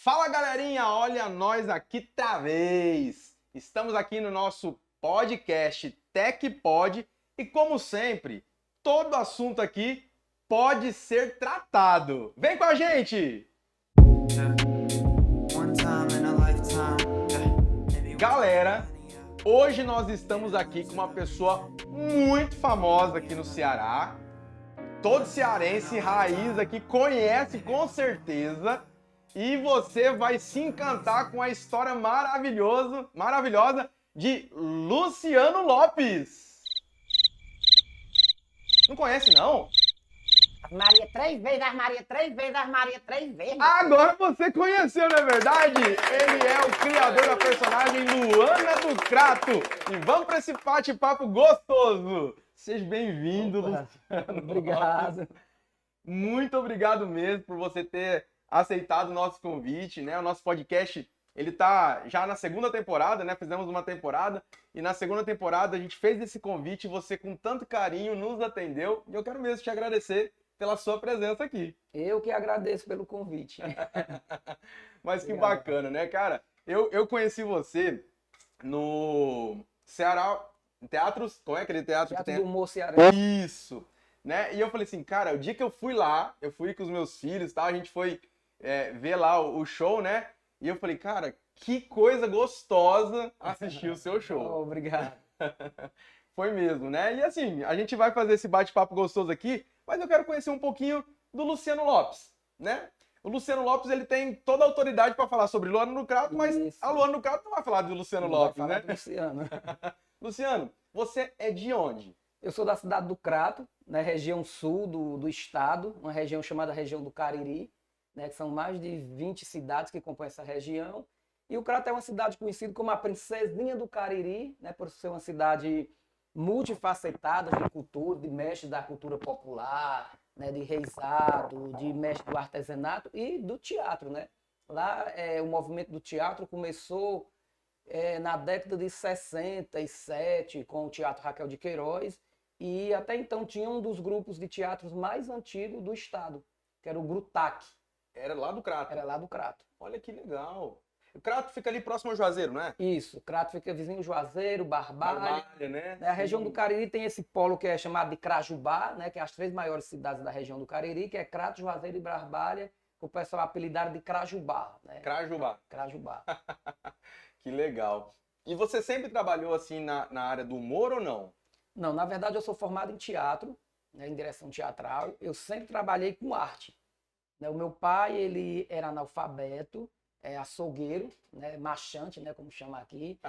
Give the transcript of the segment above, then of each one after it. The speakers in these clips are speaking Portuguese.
Fala galerinha, olha nós aqui outra vez! Estamos aqui no nosso podcast TecPod e como sempre, todo assunto aqui pode ser tratado. Vem com a gente! Galera, hoje nós estamos aqui com uma pessoa muito famosa aqui no Ceará. Todo cearense raiz aqui conhece com certeza. E você vai se encantar com a história maravilhosa de Luciano Lopes. Não conhece, não? Maria três vezes, Maria três vezes, Maria três vezes. Agora você conheceu, não é verdade? Ele é o criador da personagem Luana do Crato. E vamos para esse bate-papo gostoso. Seja bem-vindo, Luciano. Obrigado. Muito obrigado mesmo por você ter aceitado o nosso convite, né? O nosso podcast, ele tá já na segunda temporada, né? Fizemos uma temporada e na segunda temporada a gente fez esse convite e você com tanto carinho nos atendeu. E eu quero mesmo te agradecer pela sua presença aqui. Eu que agradeço pelo convite. Mas que Obrigado. bacana, né, cara? Eu conheci você no Ceará Teatros, como é aquele teatro que Teatro tem? do Humor Cearense. Isso, né? E eu falei assim, cara, o dia que eu fui lá, eu fui com os meus filhos, tá? A gente foi ver lá o show, né? E eu falei, cara, que coisa gostosa assistir o seu show. Obrigado. Foi mesmo, né? E assim, a gente vai fazer esse bate-papo gostoso aqui, mas eu quero conhecer um pouquinho do Luciano Lopes, né? O Luciano Lopes, ele tem toda a autoridade para falar sobre Luana do Crato, mas Isso. a Luana do Crato não vai falar de Luciano Não Lopes, vai falar né? do Luciano. Luciano, você é de onde? Eu sou da cidade do Crato, na região sul do estado, uma região chamada região do Cariri, né, que são mais de 20 cidades que compõem essa região. E o Crato é uma cidade conhecida como a Princesinha do Cariri, né, por ser uma cidade multifacetada de cultura, de mestre da cultura popular, né, de reisado, de mestre do artesanato e do teatro, né? Lá o movimento do teatro começou na década de 67, com o Teatro Raquel de Queiroz, e até então tinha um dos grupos de teatros mais antigos do estado, que era o Grutac. Era lá do Crato. Era lá do Crato. Olha que legal. O Crato fica ali próximo ao Juazeiro, não é? Isso, o Crato fica vizinho Juazeiro, Barbalha. Barbalha, né? A região Sim. do Cariri tem esse polo que é chamado de Crajubá, né, que é as três maiores cidades da região do Cariri, que é Crato, Juazeiro e Barbalha, que o pessoal apelidaram de Crajubá. Né? Crajubá. Crajubá. Que legal. E você sempre trabalhou assim na área do humor ou não? Não, na verdade eu sou formado em teatro, né, em direção teatral. Eu sempre trabalhei com arte. Né? O meu pai, ele era analfabeto, açougueiro, né, machante, né, como chama aqui.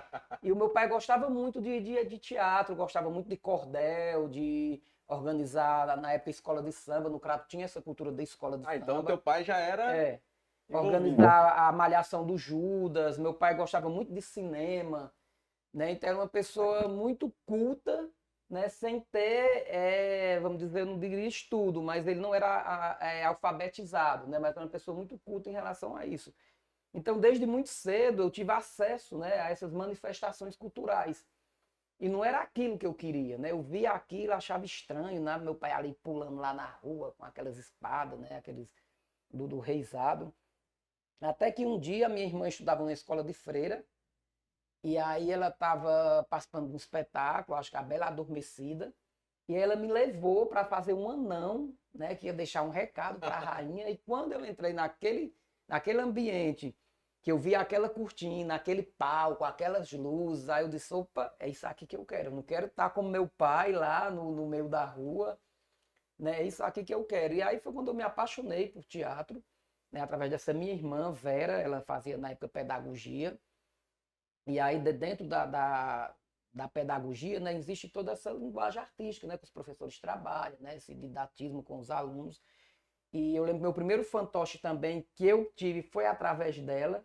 E o meu pai gostava muito de teatro, gostava muito de cordel, de organizar, na época, escola de samba. No Crato tinha essa cultura da escola de samba. Então teu pai já era envolvido. Organizar a Malhação do Judas. Meu pai gostava muito de cinema, né? Então era uma pessoa muito culta, né? Sem ter, vamos dizer, eu não diria estudo, mas ele não era alfabetizado, né? Mas era uma pessoa muito culta em relação a isso. Então, desde muito cedo, eu tive acesso, né, a essas manifestações culturais. E não era aquilo que eu queria, né? Eu via aquilo, achava estranho, né? Meu pai ali pulando lá na rua com aquelas espadas, né? Aqueles do reisado. Até que um dia minha irmã estudava na escola de freira, e aí ela estava participando de um espetáculo, acho que a Bela Adormecida, e ela me levou para fazer um anão, né, que ia deixar um recado para a rainha, e quando eu entrei naquele ambiente, que eu vi aquela cortina, aquele palco, aquelas luzes, aí eu disse, opa, é isso aqui que eu quero, eu não quero estar como meu pai lá no meio da rua, né, é isso aqui que eu quero. E aí foi quando eu me apaixonei por teatro, né, através dessa minha irmã, Vera, ela fazia na época pedagogia, e aí dentro da pedagogia, né, existe toda essa linguagem artística, né, que os professores trabalham, né, esse didatismo com os alunos. E eu lembro que meu primeiro fantoche também que eu tive foi através dela,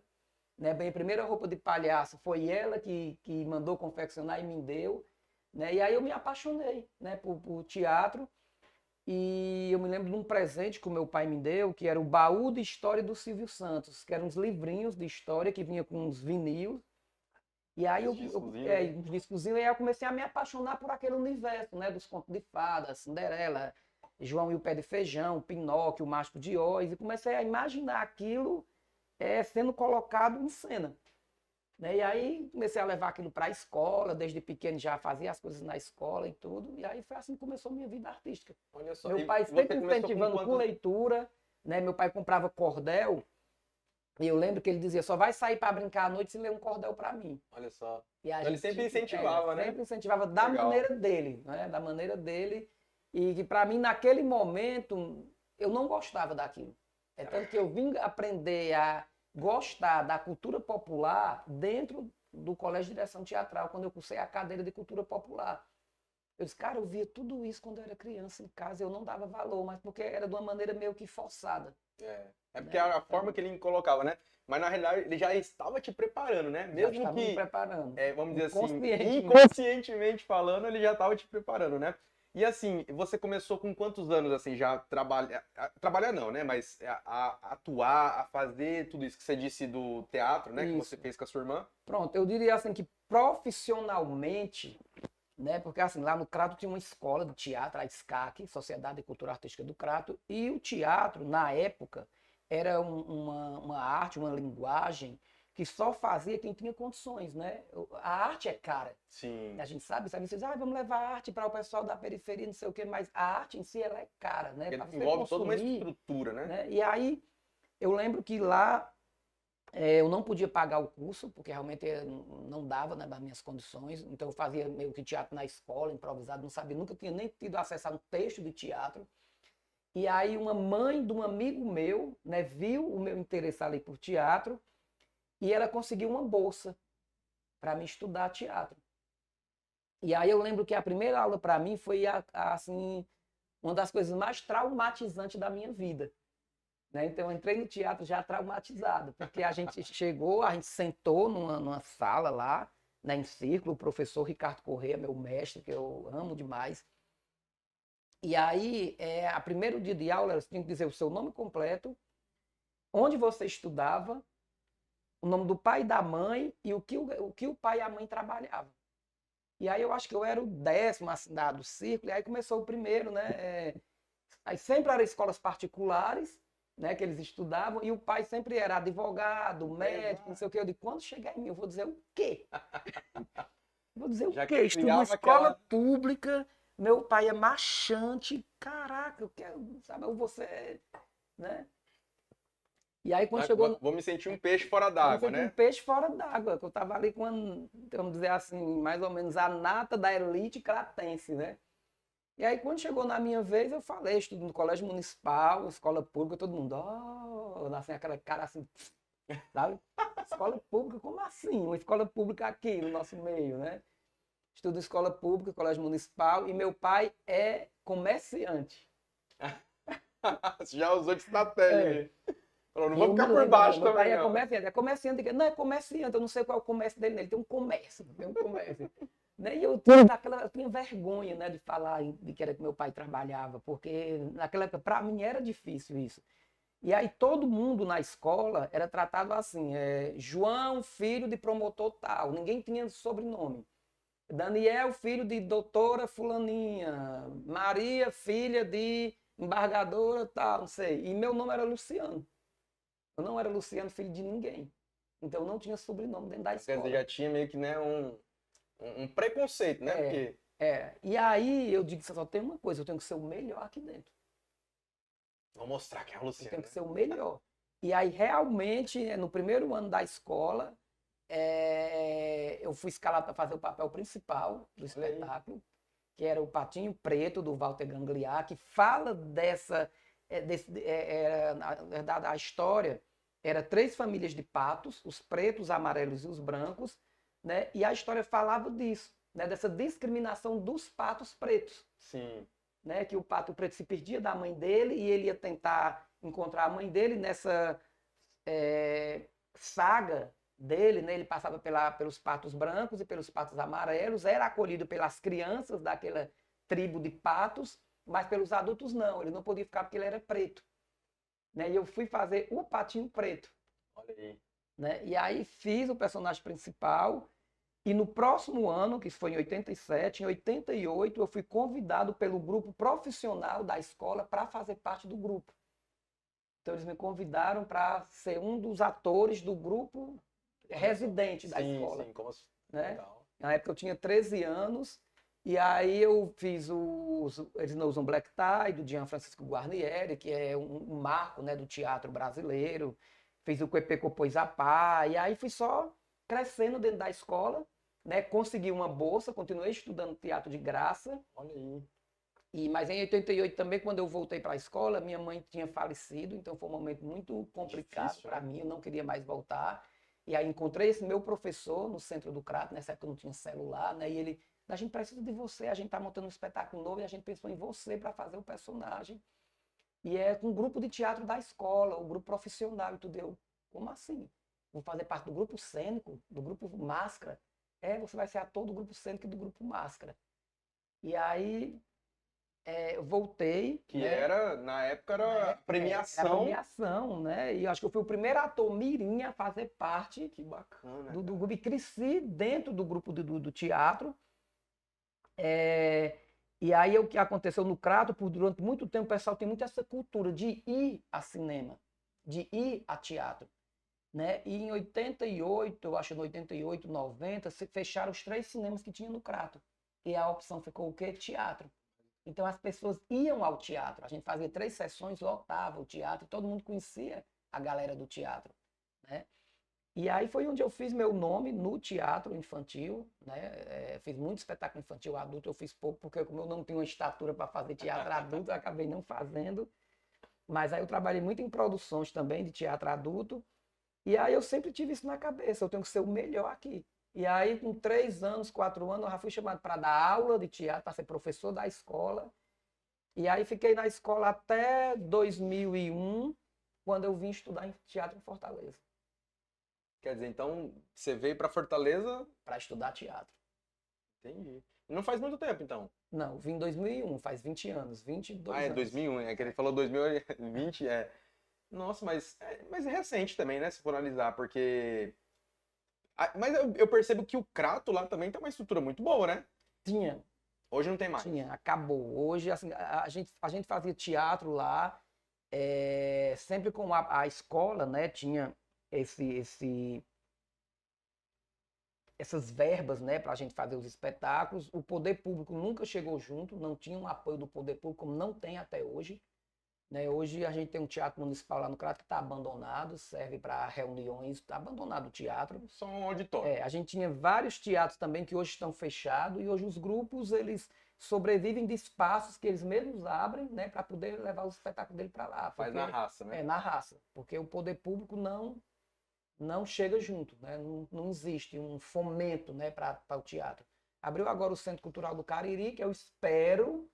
né, minha primeira roupa de palhaço foi ela que mandou confeccionar e me deu, né, e aí eu me apaixonei, né, por teatro. E eu me lembro de um presente que o meu pai me deu, que era o baú de história do Silvio Santos, que eram uns livrinhos de história que vinha com uns vinil. E aí uns discozinhos, e aí eu comecei a me apaixonar por aquele universo, né, dos contos de fadas, Cinderela, João e o Pé de Feijão, Pinóquio, o Mágico de Oz, e comecei a imaginar aquilo sendo colocado em cena. Né? E aí comecei a levar aquilo para a escola, desde pequeno já fazia as coisas na escola e tudo, e aí foi assim que começou a minha vida artística. Olha só. Meu E pai você sempre começou incentivando com leitura, né? Meu pai comprava cordel, e eu lembro que ele dizia, só vai sair para brincar à noite se ler um cordel para mim. Olha só. E a Então ele gente sempre incentivava, né? sempre incentivava da Legal. maneira dele, né? Da maneira dele, e que para mim naquele momento eu não gostava daquilo. É tanto que eu vim aprender a gostar da cultura popular dentro do Colégio de Direção Teatral, quando eu cursei a cadeira de cultura popular. Eu disse, cara, eu via tudo isso quando eu era criança em casa, eu não dava valor, mas porque era de uma maneira meio que forçada. É porque a forma que ele colocava, né? Mas na realidade ele já estava te preparando, né? Já Mesmo estava me que, preparando. vamos dizer assim, Inconscientemente. inconscientemente falando, ele já estava te preparando, né? E assim, você começou com quantos anos assim já trabalhar não, né? Mas a atuar, a fazer tudo isso que você disse do teatro, né? Que Isso. você fez com a sua irmã? Pronto, eu diria assim que profissionalmente, né? Porque assim, lá no Crato tinha uma escola de teatro, a SCAC, Sociedade de Cultura Artística do Crato, e o teatro, na época, era uma arte, uma linguagem que só fazia quem tinha condições, né? A arte é cara. Sim. A gente sabe, você diz, vamos levar a arte para o pessoal da periferia, não sei o quê, mas a arte em si ela é cara, né? Pra você Envolve toda uma consumir, estrutura, né? E aí eu lembro que lá eu não podia pagar o curso, porque realmente não dava, né, das minhas condições. Então eu fazia meio que teatro na escola, improvisado, não sabia, nunca tinha nem tido acesso a um texto de teatro. E aí uma mãe de um amigo meu, né, viu o meu interesse ali por teatro e ela conseguiu uma bolsa para me estudar teatro. E aí eu lembro que a primeira aula para mim foi assim uma das coisas mais traumatizantes da minha vida. Né? Então, eu entrei no teatro já traumatizado, porque a gente chegou, a gente sentou numa sala lá, né, em círculo, o professor Ricardo Corrêa, meu mestre, que eu amo demais. E aí, a primeiro dia de aula, você tinha que dizer o seu nome completo, onde você estudava, o nome do pai e da mãe e o que o pai e a mãe trabalhavam. E aí eu acho que eu era o 10º assim, do círculo, e aí começou o primeiro, né? Aí sempre eram escolas particulares, né, que eles estudavam, e o pai sempre era advogado, médico, não sei o quê. Eu digo, quando chegar em mim, eu vou dizer o quê? Vou dizer Já o quê? Estudo em escola pública, meu pai é marchante, caraca, eu quero, sabe, eu vou ser, né? E aí quando chegou... Vou me sentir um peixe fora Eu me d'água, senti um né? peixe fora d'água, que eu tava ali com, vamos dizer assim, mais ou menos a nata da elite cratense, né? E aí, quando chegou na minha vez, eu falei, estudo no colégio municipal, escola pública, todo mundo, assim, aquela cara assim, sabe? Escola pública, como assim? Uma escola pública aqui no nosso meio, né? Estudo em escola pública, colégio municipal, e meu pai é comerciante. Você já usou de estratégia aí. Falou, não vou Eu ficar me por lembro, baixo meu pai também, é não. comerciante. É comerciante, não é comerciante, eu não sei qual é o comércio dele, ele tem um comércio, tem um comércio. Né? E eu tinha vergonha, né, de falar de que era que meu pai trabalhava, porque naquela época, para mim, era difícil isso. E aí todo mundo na escola era tratado assim, João, filho de promotor tal, ninguém tinha sobrenome. Daniel, filho de doutora fulaninha, Maria, filha de embargadora tal, não sei. E meu nome era Luciano. Eu não era Luciano, filho de ninguém. Então eu não tinha sobrenome dentro da Quer escola. dizer, já tinha meio que, né, um preconceito, né? Porque E aí eu digo, só tem uma coisa, eu tenho que ser o melhor aqui dentro. vou mostrar que é a Eu Luciana. tenho que ser o melhor. E aí realmente, no primeiro ano da escola, eu fui escalado para fazer o papel principal do espetáculo, que era o Patinho Preto, do Walter Gangliar, que fala na verdade, a história era 3 famílias de patos, os pretos, os amarelos e os brancos, né? E a história falava disso, né? Dessa discriminação dos patos pretos. Sim. Né? Que o pato preto se perdia da mãe dele e ele ia tentar encontrar a mãe dele nessa saga dele, né? Ele passava pelos patos brancos e pelos patos amarelos, era acolhido pelas crianças daquela tribo de patos, mas pelos adultos não, ele não podia ficar porque ele era preto. Né? E eu fui fazer o Patinho Preto. Olha aí. Né? E aí fiz o personagem principal, e no próximo ano, que foi em 87, em 88, eu fui convidado pelo grupo profissional da escola para fazer parte do grupo. Então eles me convidaram para ser um dos atores do grupo residente da escola. Sim, como Né? legal. Na época eu tinha 13 anos, e aí eu fiz eles não usam Black Tie, do Gian Francisco Guarnieri, que é um marco, né, do teatro brasileiro. Fiz o Quepe Copôs Apá, e aí fui só crescendo dentro da escola, né? Consegui uma bolsa, continuei estudando teatro de graça. Olha aí. Mas em 88 também, quando eu voltei para a escola, minha mãe tinha falecido, então foi um momento muito complicado para mim, eu não queria mais voltar. E aí encontrei esse meu professor no centro do Crato, nessa época eu não tinha celular, né? E ele, a gente precisa de você, a gente está montando um espetáculo novo e a gente pensou em você para fazer o personagem. E é com um grupo de teatro da escola, o grupo profissional e tudo. Eu, como assim? Vou fazer parte do grupo cênico, do grupo Máscara? Você vai ser ator do grupo cênico e do grupo Máscara. E aí eu voltei. Que né? era, na época, era premiação. Era premiação, né? E eu acho que eu fui o primeiro ator mirim a fazer parte Que bacana. do grupo. E cresci dentro do grupo do teatro. E aí o que aconteceu no Crato, durante muito tempo o pessoal tem muito essa cultura de ir a cinema, de ir a teatro. Né? E em 88, eu acho que em 88, 90, se fecharam os 3 cinemas que tinha no Crato. E a opção ficou o quê? Teatro. Então as pessoas iam ao teatro. A gente fazia 3 sessões, lotava o teatro, todo mundo conhecia a galera do teatro. Né? E aí foi onde eu fiz meu nome no teatro infantil. Né? Fiz muito espetáculo infantil adulto, eu fiz pouco, porque como eu não tinha uma estatura para fazer teatro adulto, eu acabei não fazendo. Mas aí eu trabalhei muito em produções também de teatro adulto. E aí eu sempre tive isso na cabeça, eu tenho que ser o melhor aqui. E aí, com 3 anos, 4 anos, eu já fui chamado para dar aula de teatro, para ser professor da escola. E aí fiquei na escola até 2001, quando eu vim estudar em teatro em Fortaleza. Quer dizer, então, você veio para Fortaleza... Para estudar teatro. Entendi. Não faz muito tempo, então. Não, vim em 2001, faz 20 anos, 22 anos. 2001, é que ele falou 2020, Nossa, mas é recente também, né, se for analisar, porque... Mas eu percebo que o Crato lá também tem uma estrutura muito boa, né? Tinha. Hoje não tem mais. Tinha, acabou. Hoje, assim, a gente fazia teatro lá, sempre com a escola, né, tinha essas verbas, né, para a gente fazer os espetáculos. O poder público nunca chegou junto, não tinha um apoio do poder público, como não tem até hoje. Né? Hoje a gente tem um teatro municipal lá no Crato que está abandonado, serve para reuniões, está abandonado o teatro. Só um auditório. A gente tinha vários teatros também que hoje estão fechados e hoje os grupos eles sobrevivem de espaços que eles mesmos abrem, né, para poder levar os espetáculos dele para lá. Faz na raça, né? Na raça, porque o poder público não chega junto, né? Não existe um fomento, né, para o teatro. Abriu agora o Centro Cultural do Cariri, que eu espero,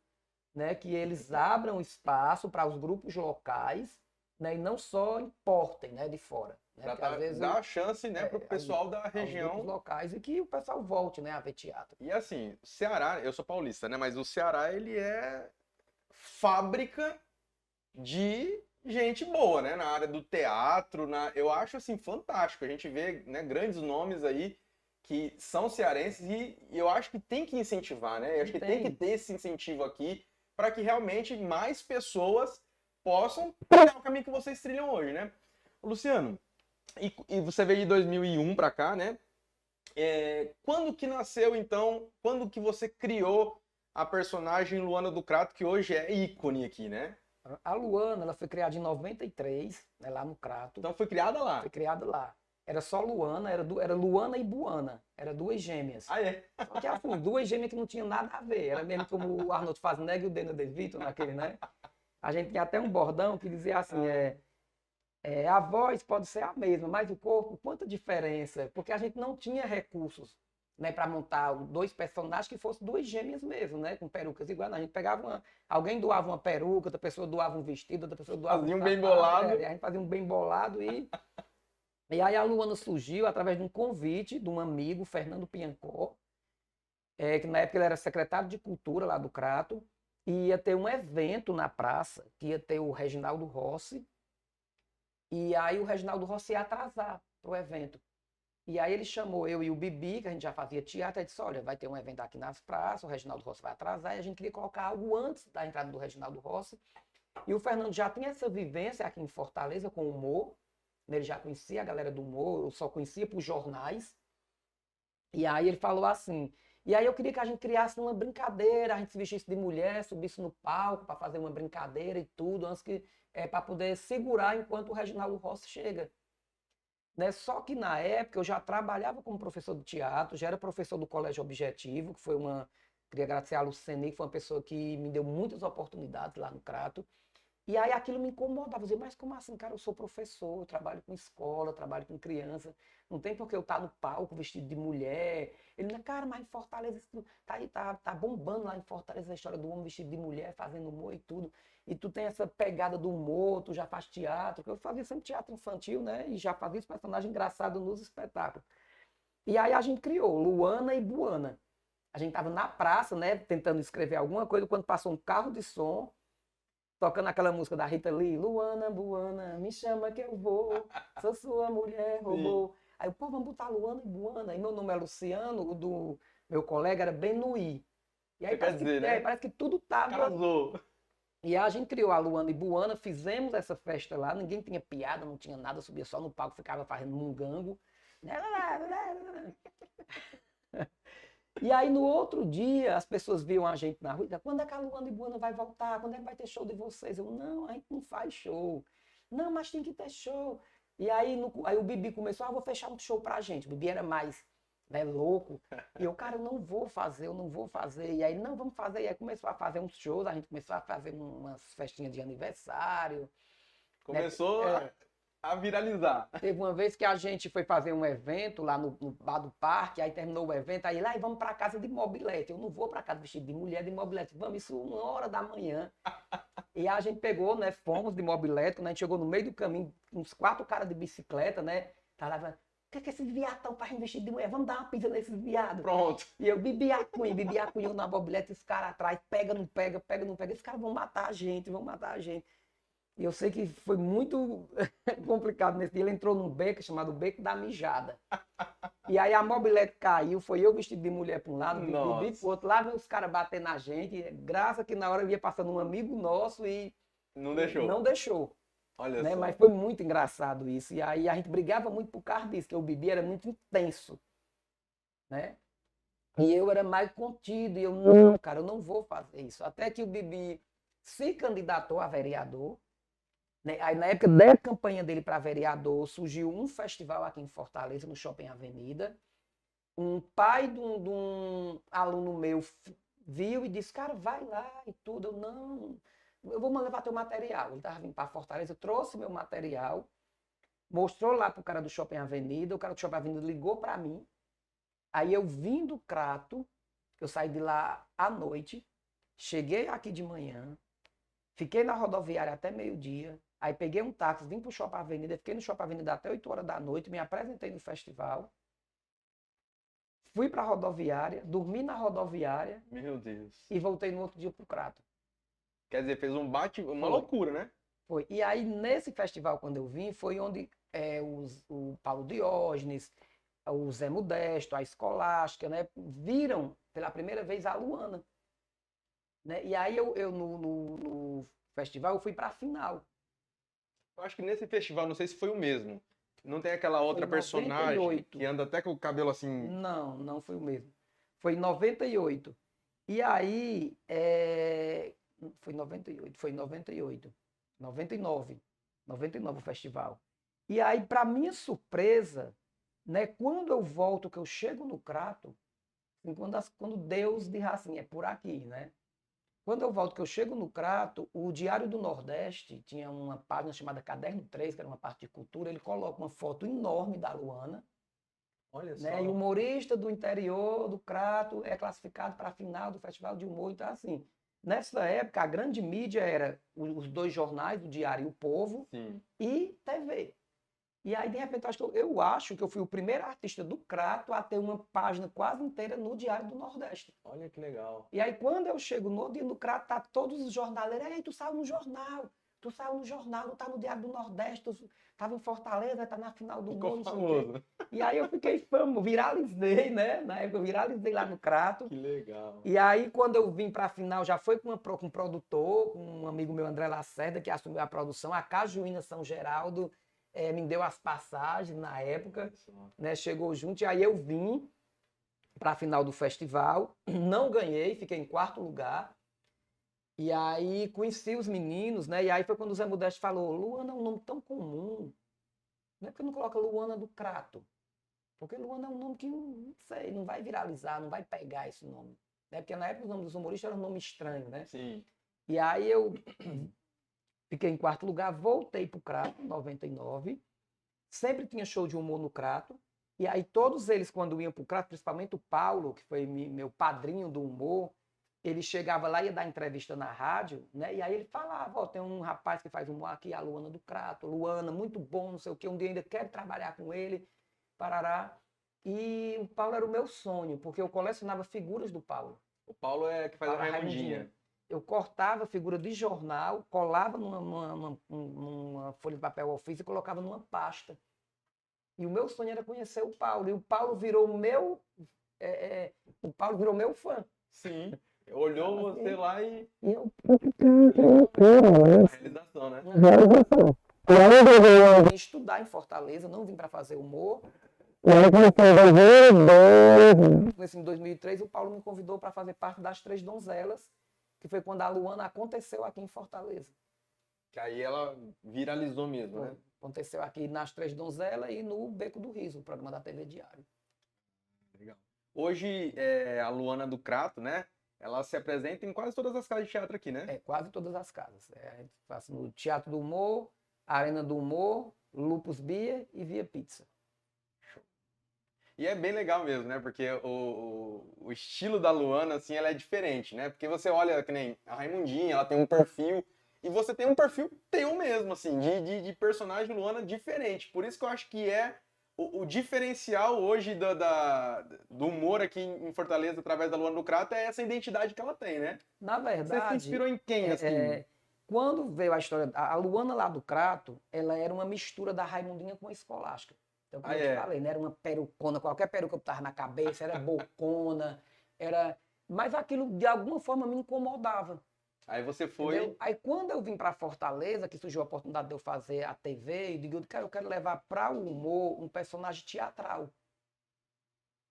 né, que eles abram espaço para os grupos locais, né, e não só importem, né, de fora. Né, Para dar a chance, né, para o pessoal da região. Grupos locais e que o pessoal volte, né, a ver teatro. E assim, Ceará, eu sou paulista, né, mas o Ceará ele é fábrica de gente boa, né, na área do teatro, eu acho assim fantástico. A gente vê, né, grandes nomes aí que são cearenses e eu acho que tem que incentivar, né? Eu acho que tem que ter esse incentivo aqui para que realmente mais pessoas possam trilhar o caminho que vocês trilham hoje, né? Luciano, e você veio de 2001 para cá, né? Quando que nasceu, então, quando que você criou a personagem Luana do Crato, que hoje é ícone aqui, né? A Luana, ela foi criada em 93, né, lá no Crato. Então foi criada lá? Foi criada lá. Era só Luana, era Luana e Buana. Era 2 gêmeas. Ah, é? Só que assim, 2 gêmeas que não tinham nada a ver. Era mesmo como o Arnold Schwarzenegger e o Danny DeVito naquele, né? A gente tinha até um bordão que dizia assim, a voz pode ser a mesma, mas o corpo, quanta diferença. Porque a gente não tinha recursos, né, para montar 2 personagens que fossem 2 gêmeas mesmo, né, com perucas iguais. A gente pegava alguém doava uma peruca, outra pessoa doava um vestido, outra pessoa doava fazia um bem bolado. A gente fazia um bem bolado e aí a Luana surgiu através de um convite de um amigo, Fernando Piancó, que na época ele era secretário de Cultura lá do Crato, e ia ter um evento na praça, que ia ter o Reginaldo Rossi, e aí o Reginaldo Rossi ia atrasar para o evento. E aí ele chamou eu e o Bibi, que a gente já fazia teatro, e disse, olha, vai ter um evento aqui nas praças, o Reginaldo Rossi vai atrasar, e a gente queria colocar algo antes da entrada do Reginaldo Rossi, E o Fernando já tinha essa vivência aqui em Fortaleza com o humor, né? Ele já conhecia a galera do humor, eu só conhecia por jornais. E aí ele falou assim, e aí eu queria que a gente criasse uma brincadeira, a gente se vestisse de mulher, subisse no palco para fazer uma brincadeira e tudo, antes que para poder segurar enquanto o Reginaldo Rossi chega. Né? Só que na época eu já trabalhava como professor de teatro, já era professor do Colégio Objetivo, que foi uma. Queria agradecer a Lucene, que foi uma pessoa que me deu muitas oportunidades lá no Crato. E aí aquilo me incomodava, eu dizia, mas como assim, cara, eu sou professor, eu trabalho com escola, eu trabalho com criança, não tem por que eu estar no palco vestido de mulher. Ele, cara, mas em Fortaleza, tá aí, tá bombando lá em Fortaleza a história do homem vestido de mulher, fazendo humor e tudo. E tu tem essa pegada do humor, tu já faz teatro, que eu fazia sempre teatro infantil, né? E já fazia esse personagem engraçado nos espetáculos. E aí a gente criou Luana e Buana. A gente tava na praça, né, tentando escrever alguma coisa, quando passou um carro de som, tocando aquela música da Rita Lee, Luana, Buana, me chama que eu vou, sou sua mulher, robô. Aí, pô, vamos botar Luana e Buana. E meu nome é Luciano, o do meu colega era Benuí. E aí Quer dizer, né? parece que tudo tava... Casou. E a gente criou a Luana e Buana, fizemos essa festa lá, ninguém tinha piada, não tinha nada, subia só no palco, ficava fazendo mungango. E aí no outro dia as pessoas viam a gente na rua, quando é que a Luana e Buana vai voltar? Quando é que vai ter show de vocês? Eu, não, a gente não faz show. Não, mas tem que ter show. E aí, aí o Bibi começou, vou fechar um show pra gente. O Bibi era mais, né, louco. E eu, cara, eu não vou fazer. E aí, não, vamos fazer. E aí começou a fazer uns shows, a gente começou a fazer umas festinhas de aniversário. Começou a viralizar. Teve uma vez que a gente foi fazer um evento lá no bar do parque, aí terminou o evento, aí lá, e vamos para casa de mobilete. Eu não vou para casa vestido de mulher de mobilete. Vamos, isso 1h da manhã. E a gente pegou, né, fomos de mobilete, quando a gente chegou no meio do caminho, uns 4 caras de bicicleta, né, tá lá, o que é esses viados estão para vestido de mulher? Vamos dar uma pizza nesses viados. Pronto. E eu bebi a cunha na mobilete, esse cara atrás, pega, não pega, pega, não pega. Esses caras vão matar a gente, vão matar a gente. E eu sei que foi muito complicado nesse dia. Ele entrou num beco chamado Beco da Mijada. E aí a mobilete caiu, foi eu vestido de mulher para um lado, Bibi para o outro. Lá veio os caras batendo na gente. Graças que na hora ia passando um amigo nosso e não deixou. Não deixou. Olha né? só. Mas foi muito engraçado isso. E aí a gente brigava muito por causa disso, que o Bibi era muito intenso. Né? E eu era mais contido. E eu, não, cara, eu não vou fazer isso. Até que o Bibi se candidatou a vereador. Aí, na época da campanha dele para vereador, surgiu um festival aqui em Fortaleza, no Shopping Avenida. Um pai de um aluno meu viu e disse, cara, vai lá e tudo. Eu, não, eu vou levar teu material. Ele estava vindo para Fortaleza, trouxe meu material, mostrou lá para o cara do Shopping Avenida, o cara do Shopping Avenida ligou para mim. Aí eu vim do Crato, eu saí de lá à noite, cheguei aqui de manhã, fiquei na rodoviária até meio-dia, aí peguei um táxi, vim para o Shopping Avenida, fiquei no Shopping Avenida até 8h da noite, me apresentei no festival, fui para a rodoviária, dormi na rodoviária. Meu Deus. E voltei no outro dia para o Crato. Quer dizer, fez uma loucura, né? Foi. E aí, nesse festival, quando eu vim, foi onde o Paulo Diógenes, o Zé Modesto, a Escolástica, né, viram pela primeira vez a Luana. Né? E aí, eu no festival, eu fui para a final. Eu acho que nesse festival, não sei se foi o mesmo. Não tem aquela outra personagem 98. que anda até com o cabelo assim... Não, não foi o mesmo. Foi em 98. E aí, foi 98, foi em 98. 99 o festival. E aí, para minha surpresa, né, quando eu volto, que eu chego no Crato, quando Deus diz assim, é por aqui, né? Quando eu volto, que eu chego no Crato, o Diário do Nordeste tinha uma página chamada Caderno 3, que era uma parte de cultura, ele coloca uma foto enorme da Luana. Olha só. Né? E o humorista do interior do Crato é classificado para a final do Festival de Humor. Então, assim, nessa época, a grande mídia era os 2 jornais, o Diário e o Povo, Sim. E TV. E aí, de repente, eu acho que eu fui o primeiro artista do Crato a ter uma página quase inteira no Diário do Nordeste. Olha que legal. E aí, quando eu chego no dia do Crato, tá todos os jornaleiros, aí tu saiu no jornal, não tá no Diário do Nordeste, tu tava em Fortaleza, tá na final do Ficou mundo. famoso. E aí eu fiquei famoso, viralizei, né? Na época eu viralizei lá no Crato. Que legal. E aí, quando eu vim para a final, já foi com um produtor, com um amigo meu, André Lacerda, que assumiu a produção. A Cajuína São Geraldo me deu as passagens na época, né? Chegou junto. E aí eu vim para a final do festival. Não ganhei, fiquei em quarto lugar. E aí conheci os meninos, né? E aí foi quando o Zé Modeste falou: Luana é um nome tão comum. Não é porque não coloca Luana do Crato. Porque Luana é um nome que não sei, não vai viralizar, não vai pegar esse nome. Né? Porque na época os nomes dos humoristas eram um nome estranho, né? Sim. E aí eu fiquei em quarto lugar, voltei pro Crato, em 99. Sempre tinha show de humor no Crato. E aí todos eles, quando iam pro Crato, principalmente o Paulo, que foi meu padrinho do humor, ele chegava lá e ia dar entrevista na rádio, né? E aí ele falava, ó, tem um rapaz que faz humor aqui, a Luana do Crato. Luana, muito bom, não sei o quê. Um dia ainda quero trabalhar com ele. Parará. E o Paulo era o meu sonho, porque eu colecionava figuras do Paulo. O Paulo é que faz a Paulo Raimundinha. Eu cortava figura de jornal, colava numa folha de papel ofício e colocava numa pasta. E o meu sonho era conhecer o Paulo. E o Paulo virou o Paulo virou meu fã. Sim. Olhou você lá e. Eu... Uma realização, né? E aí eu vim estudar em Fortaleza, não vim para fazer humor. E aí em 2003, o Paulo me convidou para fazer parte das Três Donzelas, que foi quando a Luana aconteceu aqui em Fortaleza. Que aí ela viralizou mesmo, né? Aconteceu aqui nas Três Donzelas e no Beco do Riso, o programa da TV Diário. Legal. Hoje, a Luana do Crato, né? Ela se apresenta em quase todas as casas de teatro aqui, né? Quase todas as casas. A gente faz no Teatro do Humor, Arena do Humor, Lupus Beer e Via Pizza. E é bem legal mesmo, né? Porque o estilo da Luana, assim, ela é diferente, né? Porque você olha que nem a Raimundinha, ela tem um perfil, e você tem um perfil teu mesmo, assim, de personagem Luana diferente. Por isso que eu acho que é o diferencial hoje do humor aqui em Fortaleza, através da Luana do Crato, é essa identidade que ela tem, né? Na verdade... Você se inspirou em quem, assim? Quando veio a história... A Luana lá do Crato, ela era uma mistura da Raimundinha com a Escolástica. Então, como eu te falei, né? Era uma perucona, qualquer peruca que eu tava na cabeça, era bocona, era... Mas aquilo, de alguma forma, me incomodava. Aí você foi... Entendeu? Aí quando eu vim para Fortaleza, que surgiu a oportunidade de eu fazer a TV, eu digo, cara, eu quero levar para o humor um personagem teatral.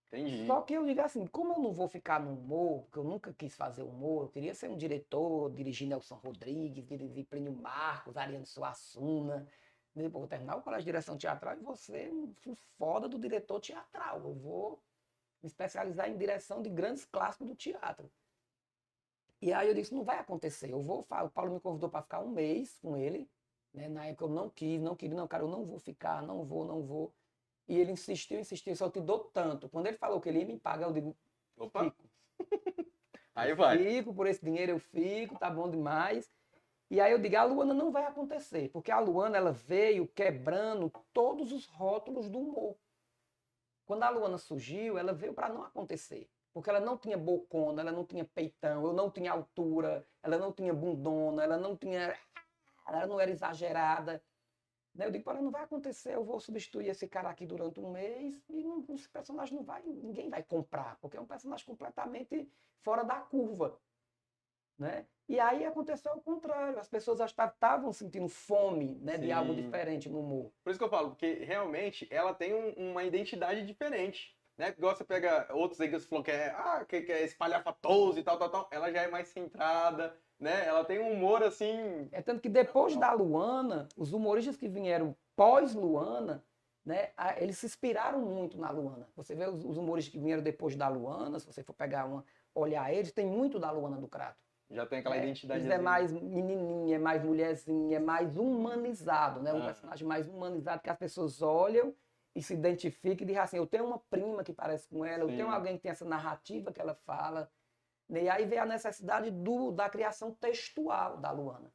Entendi. Só que eu digo assim, como eu não vou ficar no humor, porque eu nunca quis fazer humor, eu queria ser um diretor, dirigir Nelson Rodrigues, dirigir Plínio Marcos, Ariano Suassuna. Vou terminar o colégio de direção teatral e vou ser um foda do diretor teatral. Eu vou me especializar em direção de grandes clássicos do teatro. E aí eu disse, não vai acontecer. O Paulo me convidou para ficar um mês com ele. Né? Na época eu não queria, não, cara, eu não vou ficar, não vou. E ele insistiu, só te dou tanto. Quando ele falou que ele ia me pagar, eu digo, opa, fico. Aí vai. Fico, por esse dinheiro eu fico, tá bom demais. E aí eu digo, a Luana não vai acontecer, porque a Luana ela veio quebrando todos os rótulos do humor. Quando a Luana surgiu, ela veio para não acontecer. Porque ela não tinha bocona, ela não tinha peitão, eu não tinha altura, ela não tinha bundona, ela não era exagerada. Eu digo, para não vai acontecer, eu vou substituir esse cara aqui durante um mês e esse personagem ninguém vai comprar, porque é um personagem completamente fora da curva. Né? E aí aconteceu o contrário, as pessoas estavam sentindo fome, né, de algo diferente no humor. Por isso que eu falo, porque realmente ela tem uma identidade diferente. Né? Igual você pega outros aí que você falou que é espalhafatoso e tal. Ela já é mais centrada, né? Ela tem um humor assim... Tanto que depois da Luana, os humoristas que vieram pós-Luana, né, eles se inspiraram muito na Luana. Você vê os humoristas que vieram depois da Luana, se você for olhar eles, tem muito da Luana do Crato. Já tem aquela identidade. Eles é mais menininha, é mais mulherzinha, é mais humanizado, né? Um personagem mais humanizado que as pessoas olham e se identificam e dizem assim, eu tenho uma prima que parece com ela, eu tenho alguém que tem essa narrativa que ela fala. E aí vem a necessidade da criação textual da Luana.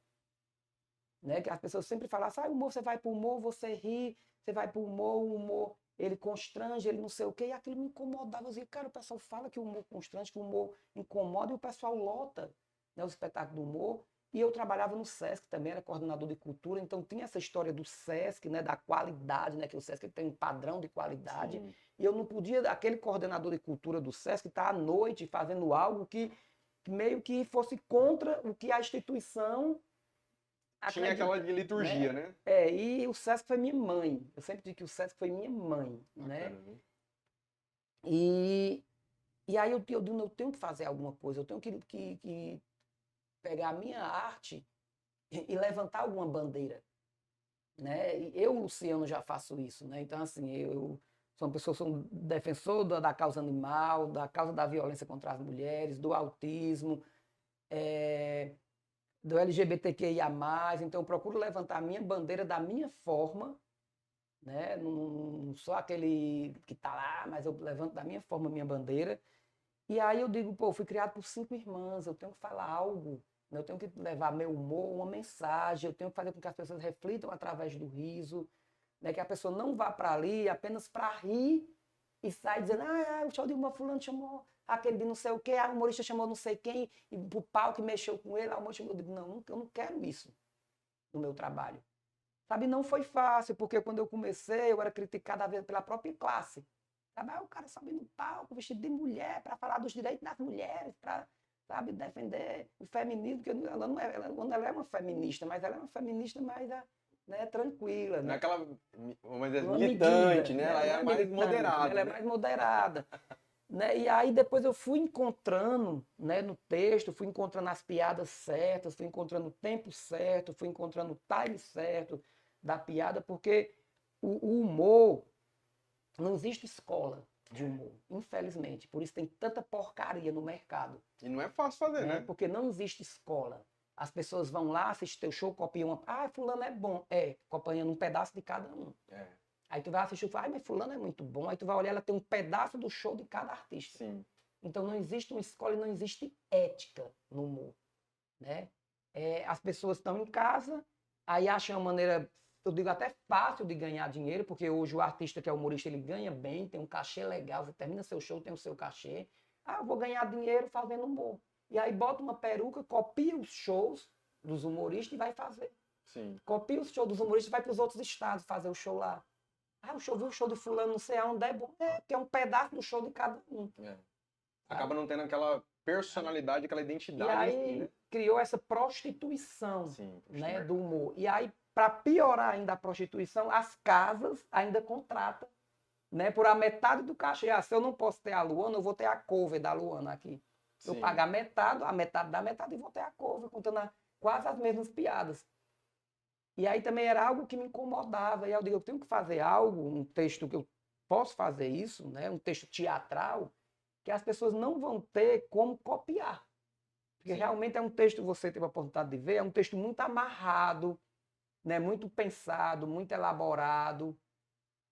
Né? Que as pessoas sempre falam assim, humor, você vai pro humor, você ri, você vai pro humor, o humor, ele constrange, ele não sei o quê, e aquilo me incomodava. Eu dizia, cara, o pessoal fala que o humor constrange, que o humor incomoda, e o pessoal lota, né, o espetáculo do humor, E eu trabalhava no Sesc também, era coordenador de cultura, então tinha essa história do Sesc, né, da qualidade, né, que o Sesc tem um padrão de qualidade. Sim. E eu não podia, aquele coordenador de cultura do Sesc, estar à noite fazendo algo que meio que fosse contra o que a instituição Tinha acredita, aquela de liturgia, né? E o Sesc foi minha mãe. Eu sempre digo que o Sesc foi minha mãe, né? Bacana, viu? E aí eu digo, eu tenho que fazer alguma coisa, eu tenho que pegar a minha arte e levantar alguma bandeira, né? E eu, Luciano, já faço isso, né? Então, assim, eu sou uma pessoa, sou um defensor da causa animal, da causa da violência contra as mulheres, do autismo, do LGBTQIA+, então eu procuro levantar a minha bandeira da minha forma, né? Não sou aquele que tá lá, mas eu levanto da minha forma a minha bandeira. E aí eu digo, pô, eu fui criado por 5 irmãs, eu tenho que falar algo, né? Eu tenho que levar meu humor, uma mensagem, eu tenho que fazer com que as pessoas reflitam através do riso, né? Que a pessoa não vá para ali apenas para rir e sai dizendo, o show de uma fulano chamou aquele de não sei o quê, a humorista chamou não sei quem, e o pau que mexeu com ele, a humorista chamou. Eu digo, não, eu não quero isso no meu trabalho. Sabe, não foi fácil, porque quando eu comecei, eu era criticada às vezes pela própria classe. Sabe, o cara sobe no palco vestido de mulher para falar dos direitos das mulheres, para, sabe, defender o feminismo, porque ela não é, ela é uma feminista, mas ela é uma feminista mais, né, tranquila, Não é né? aquela, vamos dizer, Uma militante, medida, né? né? Ela Não é é mais militante, moderada, ela é né? mais moderada. Né? E aí depois eu fui encontrando, né, no texto, fui encontrando as piadas certas, fui encontrando o tempo certo, fui encontrando o time certo da piada, porque o humor, não existe escola de humor, infelizmente. Por isso tem tanta porcaria no mercado, E não é fácil fazer, né? né? Porque não existe escola. As pessoas vão lá, assistem o show, copiam fulano é bom. Copiando um pedaço de cada um. É, Aí tu vai assistir e fala, mas fulano é muito bom. Aí tu vai olhar, ela tem um pedaço do show de cada artista. sim. Então não existe uma escola e não existe ética no humor, né? As pessoas estão em casa, aí acham uma maneira, eu digo até fácil de ganhar dinheiro, porque hoje o artista que é humorista, ele ganha bem, tem um cachê legal, você termina seu show, tem o seu cachê. Eu vou ganhar dinheiro fazendo humor. E aí bota uma peruca, copia os shows dos humoristas e vai fazer. Sim. Copia os shows dos humoristas e vai para os outros estados fazer o show lá. Viu o show de fulano, não sei aonde é bom. Porque é um pedaço do show de cada um. Acaba não tendo aquela personalidade, aquela E identidade em si, aí né? criou essa prostituição, Sim, né, do humor. E aí, para piorar ainda a prostituição, as casas ainda contratam, né, por a metade do cachê. Se eu não posso ter a Luana, eu vou ter a cover da Luana aqui. Eu Sim. pago a metade da metade e vou ter a cover, contando quase as mesmas piadas. E aí também era algo que me incomodava. E aí eu digo, eu tenho que fazer algo, um texto que eu posso fazer isso, né, um texto teatral, que as pessoas não vão ter como copiar. Porque Sim. realmente é um texto, você teve a oportunidade de ver, é um texto muito amarrado, né? Muito pensado, muito elaborado.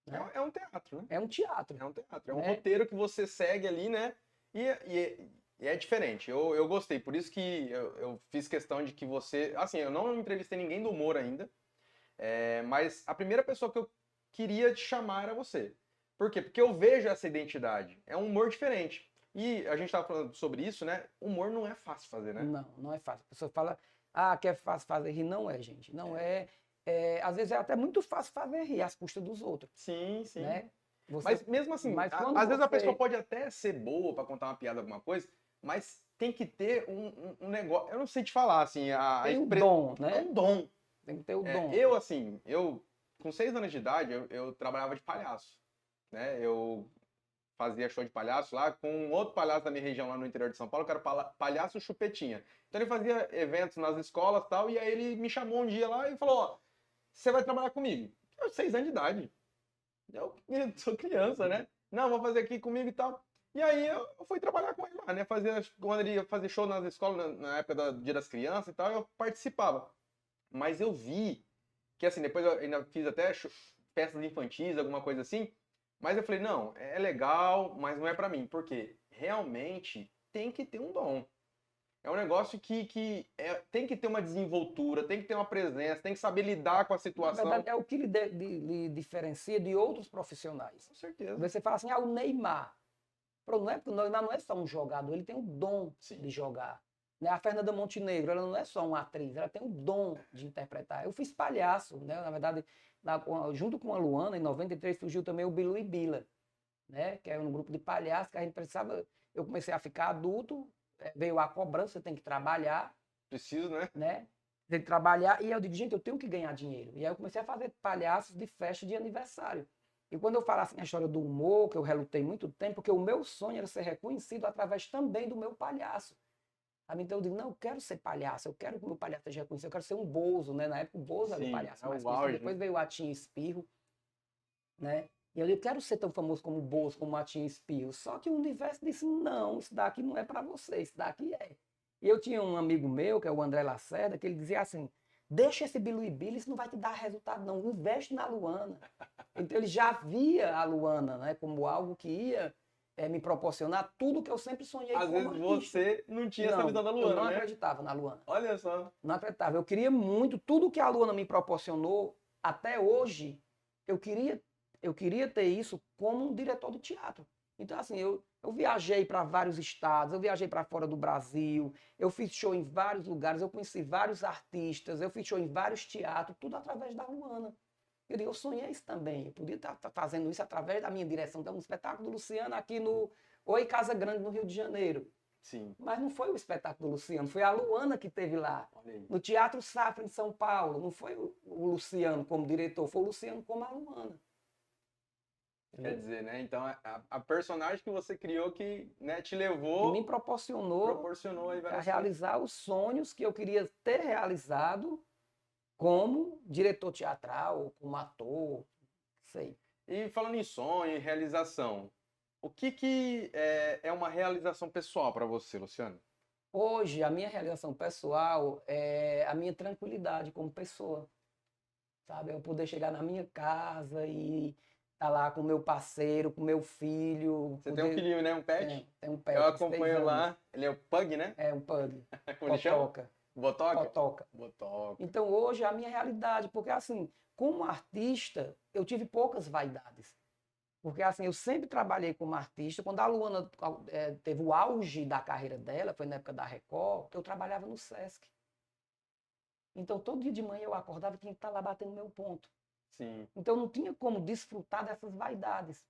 Né? É um teatro, né? É um teatro. É um teatro. É um né? roteiro que você segue ali, né? E é diferente. Eu gostei. Por isso que eu fiz questão de que você. Assim, eu não entrevistei ninguém do humor ainda. Mas a primeira pessoa que eu queria te chamar era você. Por quê? Porque eu vejo essa identidade. É um humor diferente. E a gente estava falando sobre isso, né? Humor não é fácil fazer, né? Não, não é fácil. A pessoa fala, que é fácil fazer rir. Não é, gente. Não é. Às vezes é até muito fácil fazer rir às custas dos outros. Sim, sim. Né? Mas mesmo assim, mas às vezes a pessoa pode até ser boa para contar uma piada, alguma coisa, mas tem que ter um negócio. Eu não sei te falar, assim, tem o dom, né? É um dom. Tem que ter o dom. Eu, com 6 anos de idade, eu trabalhava de palhaço. Né? Eu fazia show de palhaço lá com um outro palhaço da minha região lá no interior de São Paulo, que era o palhaço Chupetinha. Então ele fazia eventos nas escolas e tal, e aí ele me chamou um dia lá e falou, ó, você vai trabalhar comigo. Eu, 6 anos de idade. Eu sou criança, né? Não, vou fazer aqui comigo e tal. E aí eu fui trabalhar com ele lá, né? Quando ele ia fazer show nas escolas, na época do Dia das Crianças e tal, eu participava. Mas eu vi que, assim, depois eu ainda fiz até festas infantis, alguma coisa assim. Mas eu falei, não, é legal, mas não é pra mim. Porque realmente tem que ter um dom. É um negócio que tem que ter uma desenvoltura, tem que ter uma presença, tem que saber lidar com a situação. Na verdade, é o que lhe diferencia de outros profissionais. Com certeza. Você fala assim, o Neymar. Não é, porque o Neymar não é só um jogador, ele tem o dom de jogar. Né? A Fernanda Montenegro, ela não é só uma atriz, ela tem o dom de interpretar. Eu fiz palhaço, né? Na verdade, junto com a Luana, em 93, surgiu também o Bilu e Bila, né? Que é um grupo de palhaços que a gente precisava. Eu comecei a ficar adulto, veio a cobrança, você tem que trabalhar. Preciso, Né? Tem que trabalhar. E eu digo, gente, eu tenho que ganhar dinheiro. E aí eu comecei a fazer palhaços de festa de aniversário. E quando eu falo assim a história do humor, que eu relutei muito tempo, porque o meu sonho era ser reconhecido através também do meu palhaço. Sabe? Então eu digo, não, eu quero ser palhaço, eu quero que o meu palhaço seja reconhecido, eu quero ser um Bozo, né? Na época o Bozo era o palhaço mais conhecido. Depois veio o Atinho Espirro, né? E eu digo, eu quero ser tão famoso como o Bozo, como o Atinho Espirro. Só que o universo disse, não, isso daqui não é para você, isso daqui é. E eu tinha um amigo meu, que é o André Lacerda, que ele dizia assim, deixa esse Bilu e Bila, isso não vai te dar resultado não, investe na Luana. Então ele já via a Luana, né, como algo que ia me proporcionar tudo que eu sempre sonhei Às como vezes artista. você não tinha essa visão da Luana, eu não né? acreditava na Luana. Olha só. Não acreditava. Eu queria muito, tudo que a Luana me proporcionou, até hoje, eu queria ter isso como um diretor de teatro. Então, assim, eu viajei para vários estados, eu viajei para fora do Brasil, eu fiz show em vários lugares, eu conheci vários artistas, eu fiz show em vários teatros, tudo através da Luana. Eu sonhei isso também, eu podia estar fazendo isso através da minha direção. Então, um espetáculo do Luciano aqui no Oi Casa Grande, no Rio de Janeiro. Sim. Mas não foi o espetáculo do Luciano, foi a Luana que esteve lá. No Teatro Safra, em São Paulo. Não foi o Luciano como diretor, foi o Luciano como a Luana. Quer dizer, né? Então, a personagem que você criou que, né, te levou... Que me proporcionou aí a realizar os sonhos que eu queria ter realizado como diretor teatral, como ator, sei. E falando em sonho, em realização, o que é uma realização pessoal para você, Luciano? Hoje, a minha realização pessoal é a minha tranquilidade como pessoa. Sabe? Eu poder chegar na minha casa e estar lá com o meu parceiro, com o meu filho. Você tem um filhinho, né? Um pet? Tem um pet. Eu acompanho lá. Ele é o Pug, né? É um Pug. Como ele chama? Botoca. Botoca? Botoca. Então hoje é a minha realidade, porque assim, como artista, eu tive poucas vaidades. Porque assim, eu sempre trabalhei como artista. Quando a Luana teve o auge da carreira dela, foi na época da Record, eu trabalhava no Sesc. Então todo dia de manhã eu acordava e tinha que estar lá batendo meu ponto. Sim. Então não tinha como desfrutar dessas vaidades,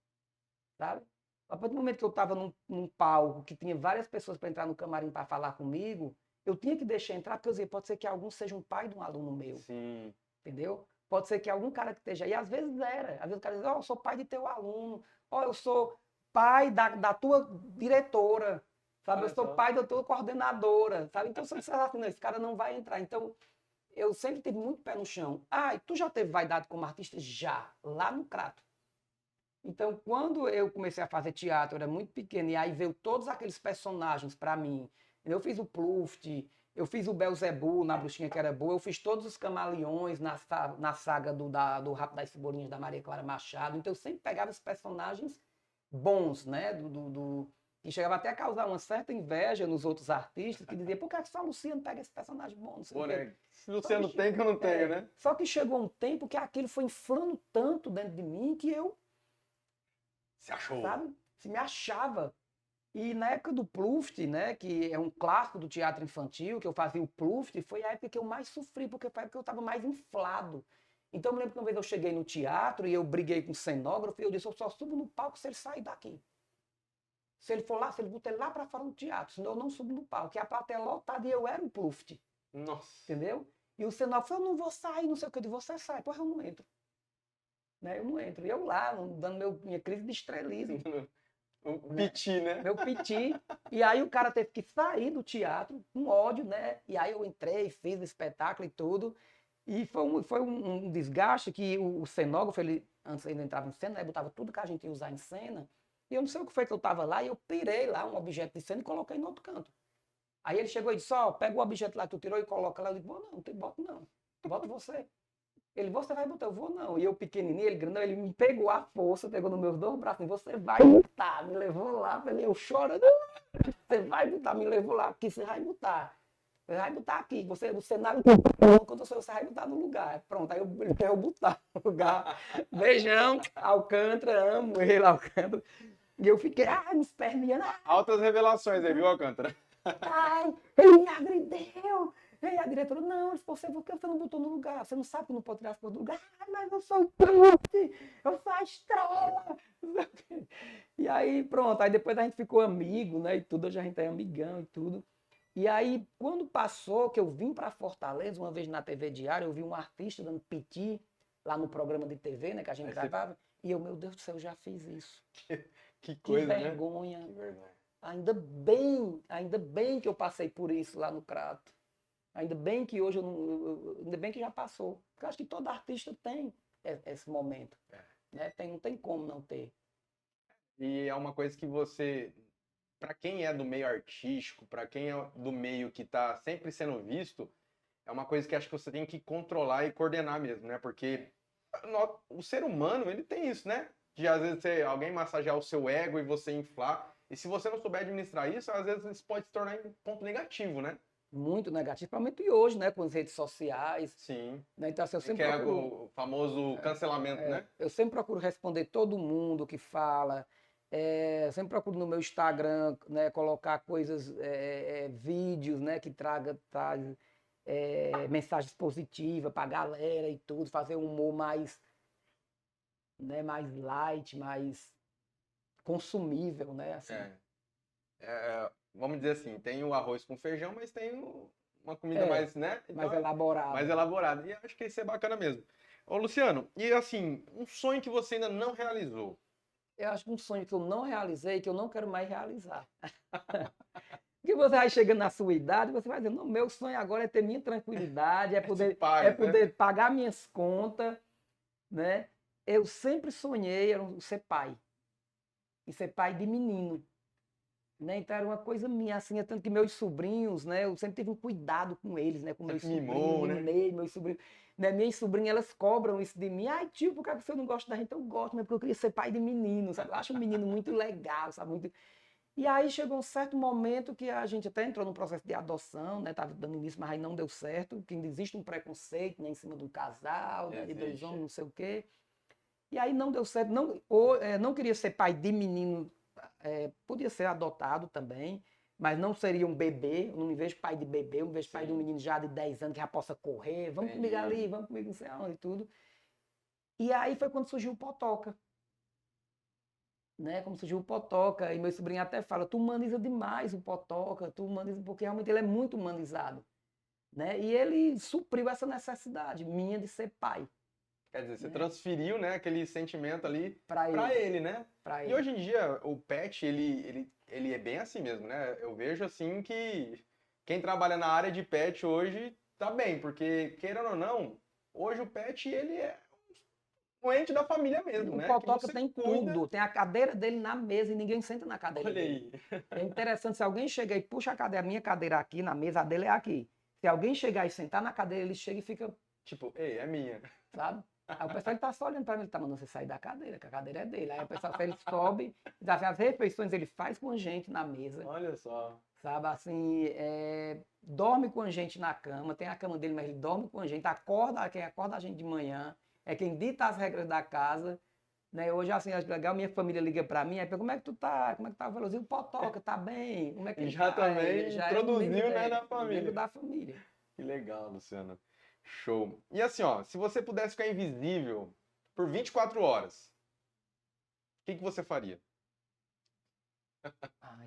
sabe? A partir do momento que eu estava num palco, que tinha várias pessoas para entrar no camarim para falar comigo, eu tinha que deixar entrar, porque eu dizia, pode ser que algum seja um pai de um aluno meu. Sim. Entendeu? Pode ser que algum cara que esteja aí, às vezes era. Às vezes o cara diz, eu sou pai de teu aluno, eu sou pai da tua diretora, sabe? Eu sou pai da tua coordenadora, sabe? Então, se eu disser assim, não, esse cara não vai entrar. Então, eu sempre tive muito pé no chão. E tu já teve vaidade como artista? Já, lá no Crato. Então, quando eu comecei a fazer teatro, eu era muito pequeno, e aí veio todos aqueles personagens para mim. Eu fiz o Pluft, eu fiz o Belzebu na Bruxinha que era boa, eu fiz todos os camaleões na saga do Rápido das Cebolinhas da Maria Clara Machado. Então, eu sempre pegava os personagens bons, né? E chegava até a causar uma certa inveja nos outros artistas, que diziam, por que só o Luciano pega esse personagem bom? Não sei o quê. Se o Luciano tem, que eu não tenho, né? Só que chegou um tempo que aquilo foi inflando tanto dentro de mim que eu... Se achou. Sabe? Se me achava. E na época do Pluft, né, que é um clássico do teatro infantil, que eu fazia o Pluft, foi a época que eu mais sofri, porque foi a época que eu estava mais inflado. Então eu me lembro que uma vez eu cheguei no teatro e eu briguei com o cenógrafo e eu disse, eu só subo no palco se ele sair daqui. Se ele for lá, se ele botar ele lá para fora do teatro, senão eu não subo no palco. E a plateia lotada e eu era o Pluft. Nossa. Entendeu? E o cenógrafo falou, eu não vou sair, não sei o que, eu disse, você sai, porra, eu não entro. Né? Eu não entro. E eu lá, dando minha crise de estrelismo. O piti, né? Meu piti. E aí o cara teve que sair do teatro com ódio, né? E aí eu entrei, fiz o espetáculo e tudo. E foi um desgaste que o cenógrafo, antes ele entrava em cena, ele botava tudo que a gente ia usar em cena. E eu não sei o que foi que eu tava lá, e eu pirei lá um objeto de cena e coloquei no outro canto. Aí ele chegou e disse, pega o objeto lá que tu tirou e coloca lá. Eu disse, não boto não. Boto você. Ele, você vai botar, eu vou não. E eu pequenininho, ele grandão, ele me pegou à força, pegou nos meus dois braços, você vai botar, me levou lá, eu chorando, você vai botar, me levou lá, aqui você vai botar. Você vai botar aqui, você no cenário, quando você vai botar no lugar. Pronto, aí ele quer eu botar no lugar. Beijão, Alcântara, amo ele, Alcântara. E eu fiquei, me esperneando. Altas revelações aí, viu, Alcântara? Ai, ele me agredeu. E a diretora, não, ele falou, por que você não botou no lugar? Você não sabe que não pode tirar as coisas do lugar? Ah, mas eu sou o Prince, eu sou a estrela. E aí, pronto, aí depois a gente ficou amigo, né, e tudo, hoje a gente é amigão e tudo. E aí, quando passou, que eu vim para Fortaleza, uma vez na TV Diário, eu vi um artista dando piti lá no programa de TV, né, que a gente gravava, e eu, meu Deus do céu, já fiz isso. Que coisa, que vergonha. né? Que vergonha. Ainda bem que eu passei por isso lá no Crato. Ainda bem que hoje ainda bem que já passou. Porque eu acho que todo artista tem esse momento. Né? Não tem como não ter. E é uma coisa que você, para quem é do meio artístico, para quem é do meio que tá sempre sendo visto, é uma coisa que acho que você tem que controlar e coordenar mesmo, né? Porque o ser humano, ele tem isso, né? De às vezes alguém massagear o seu ego e você inflar. E se você não souber administrar isso, às vezes isso pode se tornar um ponto negativo, né? Muito negativo, principalmente hoje, né? Com as redes sociais. Sim. Né? Então, assim, eu sempre Que é procuro, o famoso cancelamento, né? eu sempre procuro responder todo mundo que fala. Eu sempre procuro no meu Instagram, né, colocar coisas, vídeos, né, que traz mensagens positivas para a galera e tudo, fazer um humor mais, né, mais light, mais consumível, né? Assim. Vamos dizer assim, tem o arroz com feijão, mas tem uma comida mais, né? Então, mais elaborada. Mais elaborada. E acho que isso é bacana mesmo. Ô, Luciano, e assim, um sonho que você ainda não realizou? Eu acho que um sonho que eu não realizei, que eu não quero mais realizar. Porque você vai chegando na sua idade, você vai dizer, não, meu sonho agora é ter minha tranquilidade, é poder, né? pagar minhas contas, né? Eu sempre sonhei em ser pai. E ser pai de menino. Né? Então era uma coisa minha, assim, tanto que meus sobrinhos, né? Eu sempre tive um cuidado com eles, né? Com meus sobrinhos, mimei, meus sobrinhos. Né? Minhas sobrinhas, elas cobram isso de mim. Ai, tio, por que você não gosta da gente? Eu gosto, mas porque eu queria ser pai de menino, sabe? Eu acho um menino muito legal, sabe? Muito... E aí chegou um certo momento que a gente até entrou num processo de adoção, né? Tava dando início, mas aí não deu certo, que ainda existe um preconceito, né? Em cima de um casal, né? De dois homens, não sei o quê. E aí não deu certo, não queria ser pai de menino, podia ser adotado também, mas não seria um bebê, eu não me vejo pai de bebê, eu me vejo pai de um menino já de 10 anos que já possa correr, vamos comigo ali, vamos comigo não sei onde e tudo. E aí foi quando surgiu o Potoca. Né, como surgiu o Potoca, e meu sobrinho até fala, tu humaniza demais o Potoca, tu humaniza, porque realmente ele é muito humanizado. Né? E ele supriu essa necessidade minha de ser pai. Quer dizer, você transferiu, né, aquele sentimento ali para ele, né? Pra e ele. hoje em dia, o pet, ele é bem assim mesmo, né? Eu vejo assim que quem trabalha na área de pet hoje tá bem, porque, queirando ou não, hoje o pet, ele é um ente da família mesmo, O né? Potoca tem tudo, tem a cadeira dele na mesa e ninguém senta na cadeira dele. Olha aí. É interessante, se alguém chegar e puxa a minha cadeira aqui, na mesa, a dele é aqui. Se alguém chegar e sentar na cadeira, ele chega e fica... Tipo, ei, é minha. Sabe? Aí o pessoal ele tá só olhando para mim, ele tá mandando você sair da cadeira, que a cadeira é dele. Aí o pessoal ele sobe, as refeições ele faz com a gente na mesa. Olha só. Sabe, assim, dorme com a gente na cama, tem a cama dele, mas ele dorme com a gente, quem acorda a gente de manhã, é quem dita as regras da casa. Né? Hoje, assim, acho legal, minha família liga para mim, aí pergunta, como é que tu tá? Como é que tá o Velozinho? O Potoca, tá bem? Como é que ele Já tá? também Já introduziu, né, na família. membro da família. Que legal, Luciano. Show. E assim, ó, se você pudesse ficar invisível por 24 horas, o que você faria? Se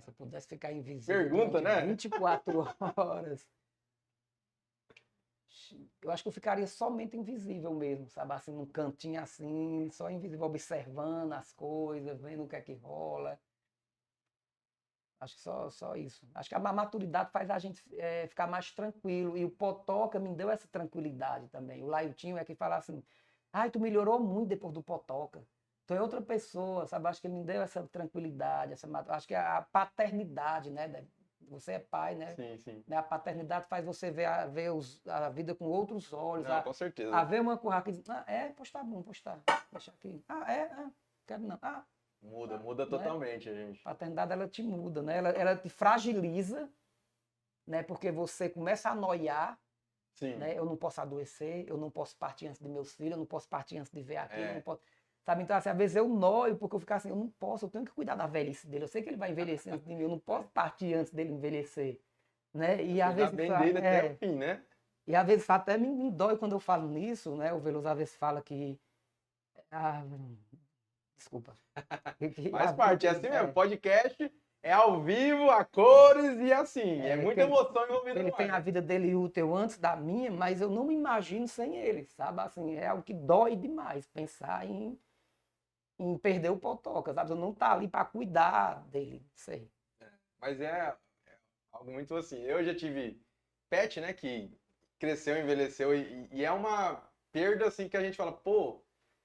eu pudesse ficar invisível Pergunta, né? 24 horas. Eu acho que eu ficaria somente invisível mesmo, sabe? Assim, num cantinho assim, só invisível, observando as coisas, vendo o que é que rola. Acho que só isso. Acho que a maturidade faz a gente ficar mais tranquilo. E o Potoca me deu essa tranquilidade também. O Lailtinho é que fala assim, ai, tu melhorou muito depois do Potoca. Tu é outra pessoa, sabe? Acho que ele me deu essa tranquilidade, acho que a paternidade, né? Você é pai, né? Sim, sim. A paternidade faz você ver a vida com outros olhos. Não, com certeza. A ver uma coisa que diz, pois tá bom, pois tá. Deixa aqui. Quero não. Muda totalmente, gente. A paternidade, ela te muda, né? Ela te fragiliza, né? Porque você começa a noiar, Sim. Né? Eu não posso adoecer, eu não posso partir antes de meus filhos, eu não posso partir antes de ver aquilo, eu não posso... Sabe? Então, assim, às vezes eu noio, porque eu fico assim, eu não posso, eu tenho que cuidar da velhice dele. Eu sei que ele vai envelhecer antes de mim, eu não posso partir antes dele envelhecer. né? E às Cuidar vezes, bem dele até o fim, né? e às vezes até me dói quando eu falo nisso, né? O Veloso às vezes fala que... Ah, desculpa. Faz parte, é assim mesmo. Podcast é ao vivo, a cores e assim. É Que muita emoção envolvida ele no tem a ar. vida dele útil antes da minha, mas eu não me imagino sem ele, sabe? Assim, é algo que dói demais pensar em perder o Potoca, sabe? Eu não tá ali para cuidar dele, sei. Mas é algo muito assim. Eu já tive pet, né, que cresceu, envelheceu e é uma perda assim que a gente fala, pô,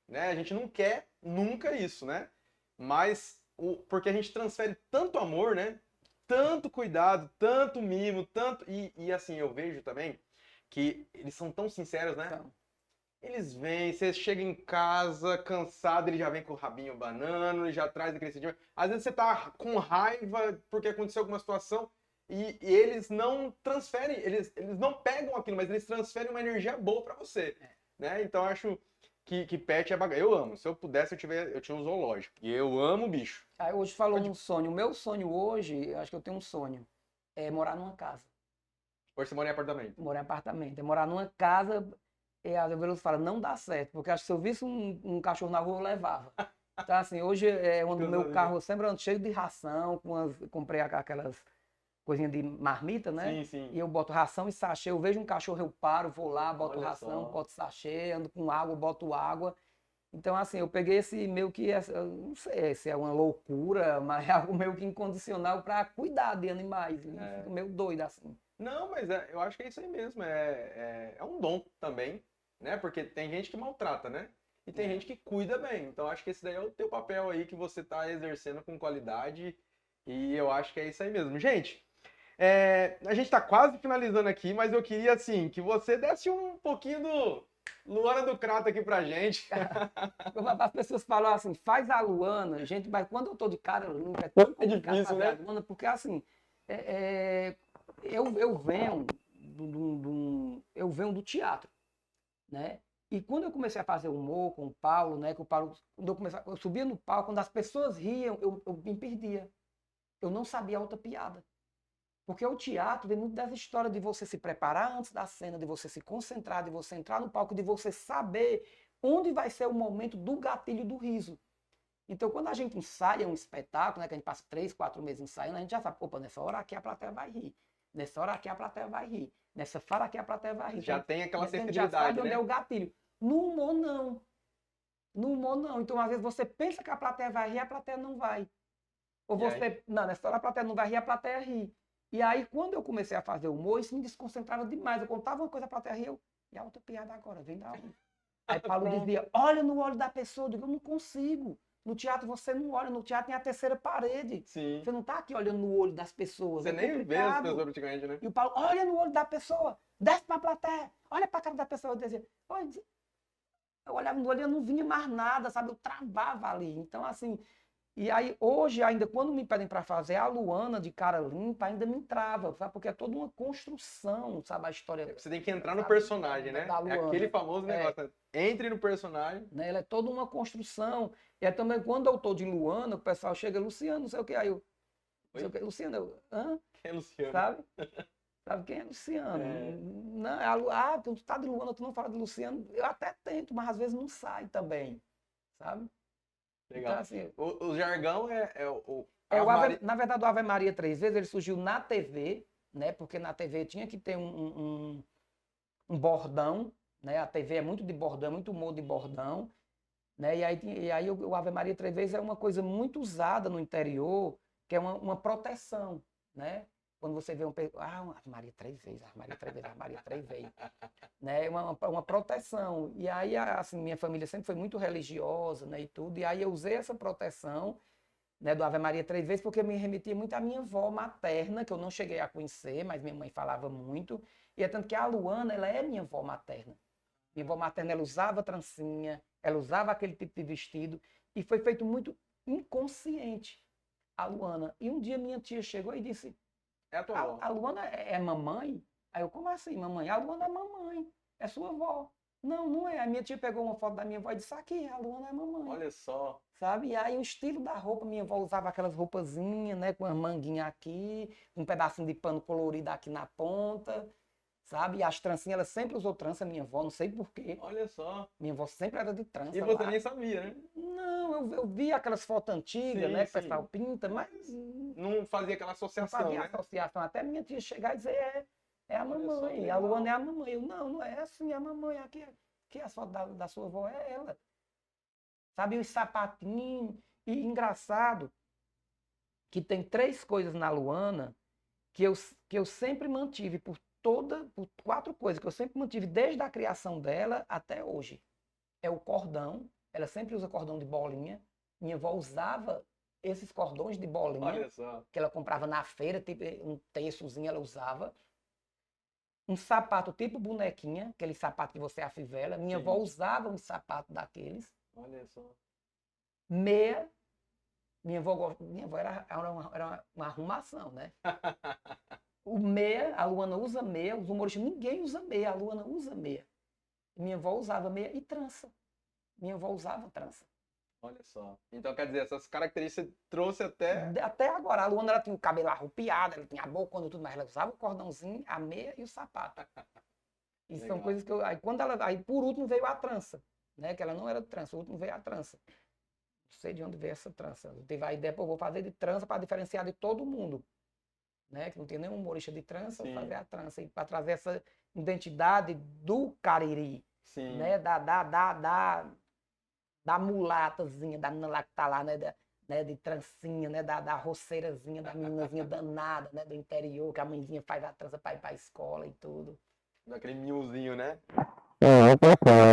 né, a gente não quer nunca isso, né? Mas porque a gente transfere tanto amor, né? Tanto cuidado, tanto mimo, tanto e assim eu vejo também que eles são tão sinceros, né? Então, Eles vêm, você chega em casa cansado, ele já vem com o rabinho banano, ele já traz aquele sentimento. Às vezes você tá com raiva porque aconteceu alguma situação e eles não transferem, eles não pegam aquilo, mas eles transferem uma energia boa pra você, né? Então eu acho que pet é bacana. Eu amo. Se eu pudesse, eu tinha um zoológico. E eu amo bicho. aí hoje falou Pode- um sonho. O meu sonho hoje, eu acho que eu tenho um sonho, é morar numa casa. Hoje você mora em apartamento. Morar em apartamento. É morar numa casa, e a Veloso fala, não dá certo, porque acho que se eu visse um cachorro na rua, eu levava. Então, assim, hoje é onde o meu carro sempre anda cheio de ração, comprei aquelas coisinhas de marmita, né? Sim, sim. E eu boto ração e sachê. Eu vejo um cachorro, eu paro, vou lá, boto Olha ração, só. boto sachê, ando com água, boto água. Então, assim, eu peguei esse meio que, eu não sei se é uma loucura, mas é algo meio que incondicional para cuidar de animais. E fico meio doido assim. Não, mas eu acho que é isso aí mesmo. É um dom também, né? Porque tem gente que maltrata, né? E tem gente que cuida bem. Então acho que esse daí é o teu papel aí que você está exercendo com qualidade. E eu acho que é isso aí mesmo. Gente, a gente está quase finalizando aqui, mas eu queria, assim, que você desse um pouquinho do Luana do Crato aqui pra gente. As pessoas falam assim, faz a Luana, gente, mas quando eu tô de cara limpa, é tão complicado difícil, fazer né? a Luana, porque assim, eu venho eu venho do teatro, né? E quando eu comecei a fazer humor com o Paulo, né? Com o Paulo, quando eu subia no palco, quando as pessoas riam, eu me perdia. Eu não sabia outra piada. Porque o teatro tem muito dessa história de você se preparar antes da cena, de você se concentrar, de você entrar no palco, de você saber onde vai ser o momento do gatilho do riso. Então, quando a gente ensaia um espetáculo, né, que a gente passa 3, 4 meses ensaiando, a gente já sabe, opa, nessa hora aqui a plateia vai rir. Nessa hora aqui a plateia vai rir. Nessa fala aqui a plateia vai rir. Já Então, tem aquela a gente já sensibilidade, sabe onde né? é o gatilho. No humor, não. No humor, não. Então, às vezes, você pensa que a plateia vai rir, a plateia não vai. Ou E aí? você, não, nessa hora a plateia não vai rir, a plateia ri. E aí, quando eu comecei a fazer humor, isso me desconcentrava demais. Eu contava uma coisa, a plateia ria, e a outra piada agora, vem da onde? Aí Paulo Pronto. dizia, olha no olho da pessoa. Eu digo, eu não consigo. No teatro você não olha, no teatro tem a terceira parede. Sim. Você não está aqui olhando no olho das pessoas, Você é nem vê as complicado. pessoas praticamente, né? E o Paulo, olha no olho da pessoa, desce para a plateia, olha para a cara da pessoa. Eu dizia, olha, eu olhava no olho e eu não vinha mais nada, sabe? Eu travava ali. Então, assim, e aí hoje, ainda quando me pedem para fazer a Luana de cara limpa, ainda me trava, sabe? Porque é toda uma construção, sabe? A história, Você tem que entrar no sabe? personagem, né? Da É aquele Luana. famoso negócio, né? Entre no personagem. Né? Ela é toda uma construção. E é também quando eu tô de Luana, o pessoal chega, Luciano, não sei o que, aí eu, não sei Oi? o que, Luciano, eu, hã? Quem é Luciano? Sabe? Sabe quem é Luciano? É, Não, tu tá de Luana, tu não fala de Luciano. Eu até tento, mas às vezes não sai também, sabe? Então, legal. assim, O jargão é o o Ave Maria. na verdade, o Ave Maria 3 vezes, ele surgiu na TV, né? Porque na TV tinha que ter um bordão, né? A TV é muito de bordão, muito humor de bordão. Né? E aí o Ave Maria 3 vezes é uma coisa muito usada no interior, que é uma proteção, né? Quando você vê uma Ave Maria 3 vezes, Ave Maria 3 vezes, Ave Maria 3 vezes, né? Uma proteção. E aí, assim, minha família sempre foi muito religiosa, né, e tudo, e aí eu usei essa proteção, né, do Ave Maria 3 vezes, porque me remetia muito à minha avó materna, que eu não cheguei a conhecer, mas minha mãe falava muito, e é tanto que a Luana, ela é minha avó materna. Minha avó materna, ela usava trancinha, ela usava aquele tipo de vestido, e foi feito muito inconsciente, a Luana. E um dia minha tia chegou e disse, É a tua avó. a Luana é mamãe? Aí eu, como assim, mamãe? A Luana é mamãe, é sua avó. Não, não é. A minha tia pegou uma foto da minha avó e disse, aqui, a Luana é a mamãe. Olha só. Sabe? E aí o estilo da roupa, minha avó usava aquelas roupazinhas, né? Com as manguinhas aqui, um pedacinho de pano colorido aqui na ponta, sabe? E as trancinhas, ela sempre usou trança, minha avó, não sei por quê. Olha só. Minha avó sempre era de trança E você lá. nem sabia, né? Não, eu vi aquelas fotos antigas, Sim, né? Que o sim. pessoal pinta, mas Não fazia aquela não associação, fazia né? associação. Até minha tia chegar e dizer, é a Olha só que mamãe, a legal. Luana é a mamãe. Eu, não é assim, é a mamãe. Aqui as fotos da sua avó é ela. Sabe, os sapatinhos. E engraçado que tem 3 coisas na Luana que eu sempre mantive por 4 coisas que eu sempre mantive desde a criação dela até hoje. É o cordão, ela sempre usa cordão de bolinha. Minha avó usava esses cordões de bolinha Olha só. que ela comprava na feira, tipo um terçozinho ela usava. Um sapato tipo bonequinha, aquele sapato que você afivela. Minha Sim. avó usava um sapato daqueles. Olha só. Meia. Minha avó era uma arrumação, né? O meia, a Luana usa meia, os humoristas, ninguém usa meia, a Luana usa meia. Minha avó usava meia e trança. Minha avó usava trança. Olha só. Então, quer dizer, essas características você trouxe até... Até agora, a Luana ela tinha o cabelo arrupiado, ela tinha a boca e tudo, mas ela usava o cordãozinho, a meia e o sapato. E são Legal. coisas que eu. Aí por último veio a trança, né? Que ela não era de trança, o último veio a trança. Não sei de onde veio essa trança. Eu tive a ideia, pô, eu vou fazer de trança para diferenciar de todo mundo. Né? Que não tem nenhum humorista de trança, Sim. fazer a trança. E para trazer essa identidade do Cariri, Sim. né? Da mulatazinha, da menina lá que tá lá, né, de trancinha, né, da roceirazinha, da meninazinha danada, né, do interior, que a mãezinha faz a trança para ir para a escola e tudo. Daquele milzinho, né?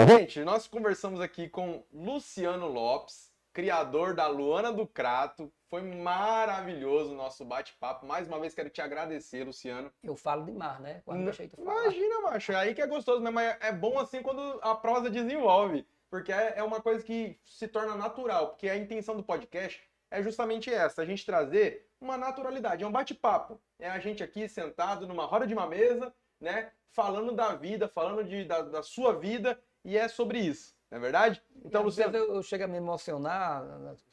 Gente, nós conversamos aqui com Luciano Lopes, criador da Luana do Crato. Foi maravilhoso o nosso bate-papo. Mais uma vez quero te agradecer, Luciano. Eu falo demais, né? Quando deixei tu falar. Imagina, macho. É aí que é gostoso mesmo. É bom assim quando a prosa desenvolve. Porque é uma coisa que se torna natural. Porque a intenção do podcast é justamente essa: a gente trazer uma naturalidade. É um bate-papo. É a gente aqui sentado numa roda de uma mesa, né? Falando da vida, falando da sua vida. E é sobre isso. Não é verdade? Então, Luciano. Eu chego a me emocionar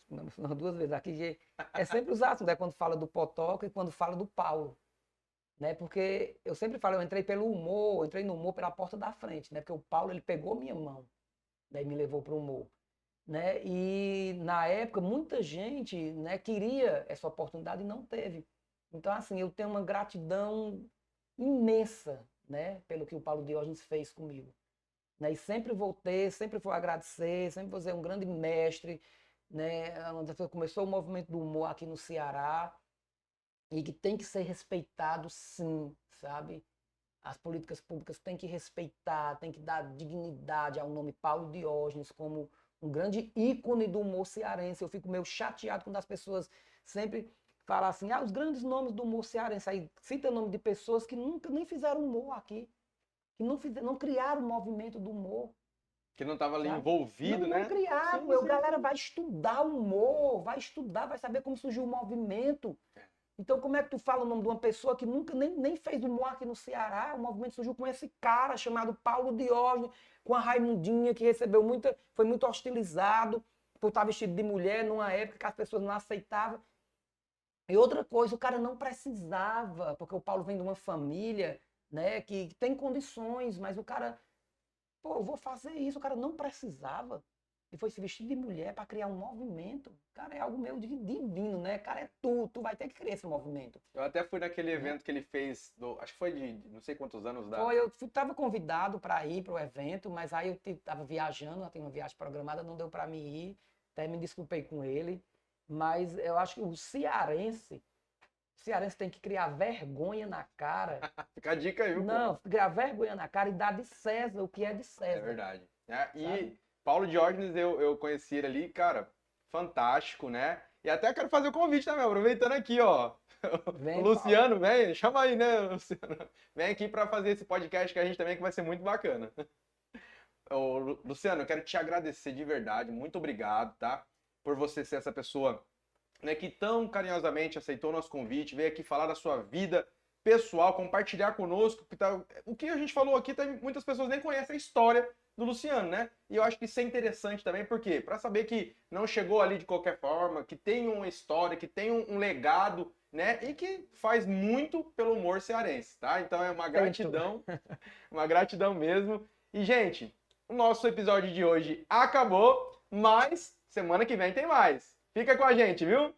nas 2 vezes aqui. Que é sempre os assuntos, né? Quando fala do Potoca e quando fala do Paulo. Né? Porque eu sempre falo, eu entrei pelo humor, eu entrei no humor pela porta da frente, né? Porque o Paulo, ele pegou minha mão, né? E me levou para o humor, né? E na época muita gente, né, queria essa oportunidade e não teve. Então assim, eu tenho uma gratidão imensa, né, pelo que o Paulo Diógenes fez comigo, né? E sempre vou ter, sempre vou agradecer, sempre vou ser um grande mestre, né? Onde começou o movimento do humor aqui no Ceará. E que tem que ser respeitado, sim, sabe? As políticas públicas têm que respeitar, têm que dar dignidade ao nome Paulo Diógenes como um grande ícone do humor cearense. Eu fico meio chateado quando as pessoas sempre falam assim, os grandes nomes do humor cearense. Aí cita o nome de pessoas que nunca nem fizeram humor aqui, que não criaram o movimento do humor. Que não estava ali Sabe? envolvido, não, né? Não criaram. Sim, sim. Galera vai estudar o humor, vai estudar, vai saber como surgiu o movimento. Então, como é que tu fala o nome de uma pessoa que nunca nem fez humor aqui no Ceará? O movimento surgiu com esse cara chamado Paulo Diógenes, com a Raimundinha, que foi muito hostilizado por estar vestido de mulher numa época que as pessoas não aceitavam. E outra coisa, o cara não precisava, porque o Paulo vem de uma família, né, que tem condições, mas o cara, pô, eu vou fazer isso, o cara não precisava. E foi se vestir de mulher para criar um movimento. Cara, é algo meio divino, né? Cara, é tu vai ter que criar esse movimento. Eu até fui naquele evento que ele fez, acho que foi de não sei quantos anos da... Eu estava convidado para ir para o evento, mas aí eu estava viajando, eu tinha uma viagem programada, não deu para mim ir. Até me desculpei com ele. Mas eu acho que o cearense tem que criar vergonha na cara. Fica a dica aí, Não, criar vergonha na cara e dar de César o que é de César. É verdade. E Paulo Diógenes, eu conheci ele ali, cara, fantástico, né? E até quero fazer o convite também, aproveitando aqui, ó. Vem, o Luciano, vem, chama aí, né, Luciano? Vem aqui para fazer esse podcast que a gente também que vai ser muito bacana. Ô, Luciano, eu quero te agradecer de verdade, muito obrigado, tá? Por você ser essa pessoa, né, que tão carinhosamente aceitou o nosso convite, veio aqui falar da sua vida pessoal, compartilhar conosco. O que a gente falou aqui, muitas pessoas nem conhecem a história do Luciano, né? E eu acho que isso é interessante também, por quê? Para saber que não chegou ali de qualquer forma, que tem uma história, que tem um legado, né? E que faz muito pelo humor cearense, tá? Então é uma gratidão, uma gratidão mesmo. E, gente, o nosso episódio de hoje acabou, mas semana que vem tem mais. Fica com a gente, viu?